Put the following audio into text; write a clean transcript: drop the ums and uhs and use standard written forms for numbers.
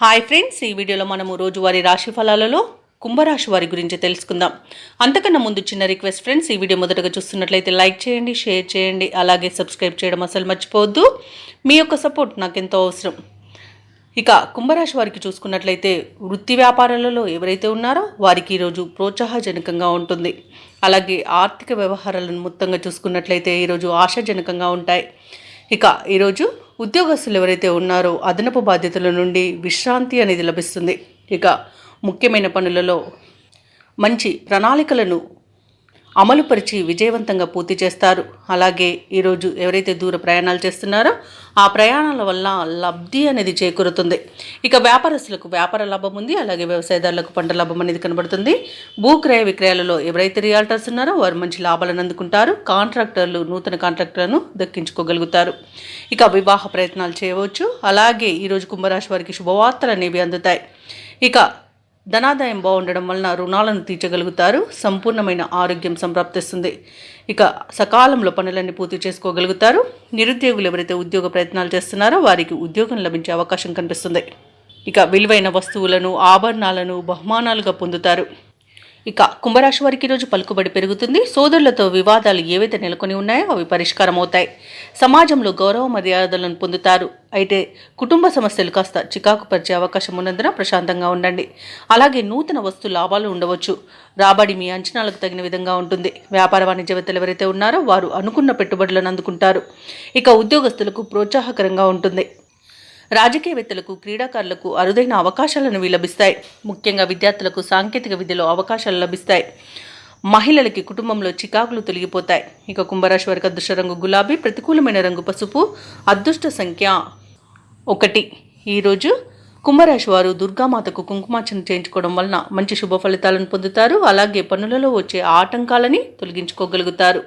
Hi friends, ఈ వీడియోలో మనము రోజువారీ రాశి ఫలాలలో కుంభరాశి వారి గురించి తెలుసుకుందాం. అంతకన్నా ముందు చిన్న రిక్వెస్ట్ ఫ్రెండ్స్, ఈ వీడియో మొదటగా చూస్తున్నట్లయితే లైక్ చేయండి, షేర్ చేయండి, అలాగే సబ్స్క్రైబ్ చేయడం అసలు మర్చిపోవద్దు. మీ యొక్క సపోర్ట్ నాకు ఎంతో అవసరం. ఇక కుంభరాశి వారికి చూసుకున్నట్లయితే వృత్తి వ్యాపారాలలో ఎవరైతే ఉన్నారో వారికి ఈరోజు ప్రోత్సాహజనకంగా ఉంటుంది. అలాగే ఆర్థిక వ్యవహారాలను మొత్తంగా చూసుకున్నట్లయితే ఈరోజు ఆశాజనకంగా ఉంటాయి. ఇక ఈరోజు ఉద్యోగస్తులు ఎవరైతే ఉన్నారో అదనపు బాధ్యతల నుండి విశ్రాంతి అనేది లభిస్తుంది. ఇక ముఖ్యమైన పనులలో మంచి ప్రణాళికలను అమలుపరిచి విజయవంతంగా పూర్తి చేస్తారు. అలాగే ఈరోజు ఎవరైతే దూర ప్రయాణాలు చేస్తున్నారో ఆ ప్రయాణాల వల్ల లబ్ధి అనేది చేకూరుతుంది. ఇక వ్యాపారస్తులకు వ్యాపార లాభం ఉంది. అలాగే వ్యవసాయదారులకు పంట లాభం అనేది కనబడుతుంది. భూక్రయ విక్రయాలలో ఎవరైతే రియాల్టర్స్ ఉన్నారో వారు మంచి లాభాలను అందుకుంటారు. కాంట్రాక్టర్లు నూతన కాంట్రాక్టర్లను దక్కించుకోగలుగుతారు. ఇక వివాహ ప్రయత్నాలు చేయవచ్చు. అలాగే ఈరోజు కుంభరాశి వారికి శుభవార్తలు అనేవి అందుతాయి. ఇక ధనాదాయం బాగుండడం వలన రుణాలను తీర్చగలుగుతారు. సంపూర్ణమైన ఆరోగ్యం సంప్రాప్తిస్తుంది. ఇక సకాలంలో పనులన్నీ పూర్తి చేసుకోగలుగుతారు. నిరుద్యోగులు ఎవరైతే ఉద్యోగ ప్రయత్నాలు చేస్తున్నారో వారికి ఉద్యోగం లభించే అవకాశం కనిపిస్తుంది. ఇక విలువైన వస్తువులను ఆభరణాలను బహుమానాలుగా పొందుతారు. ఇక కుంభరాశి వారికి ఈరోజు పలుకుబడి పెరుగుతుంది. సోదరులతో వివాదాలు ఏవైతే నెలకొని ఉన్నాయో అవి పరిష్కారం అవుతాయి. సమాజంలో గౌరవ మర్యాదలను పొందుతారు. అయితే కుటుంబ సమస్యలు కాస్త చికాకు పరిచే అవకాశం ఉన్నందున ప్రశాంతంగా ఉండండి. అలాగే నూతన వస్తు లాభాలు ఉండవచ్చు. రాబడి మీ అంచనాలకు తగిన విధంగా ఉంటుంది. వ్యాపార వాణిజ్యవేత్తలు ఎవరైతే ఉన్నారో వారు అనుకున్న పెట్టుబడులను అందుకుంటారు. ఇక ఉద్యోగస్తులకు ప్రోత్సాహకరంగా ఉంటుంది. రాజకీయవేత్తలకు క్రీడాకారులకు అరుదైన అవకాశాలను లభిస్తాయి. ముఖ్యంగా విద్యార్థులకు సాంకేతిక విద్యలో అవకాశాలు లభిస్తాయి. మహిళలకి కుటుంబంలో చికాకులు తొలగిపోతాయి. ఇక కుంభరాశి వారికి అదృష్ట రంగు గులాబీ, ప్రతికూలమైన రంగు పసుపు, అదృష్ట సంఖ్య 1. ఈరోజు కుంభరాశి వారు దుర్గామాతకు కుంకుమార్చన చేయించుకోవడం వలన మంచి శుభ ఫలితాలను పొందుతారు. అలాగే పనులలో వచ్చే ఆటంకాలని తొలగించుకోగలుగుతారు.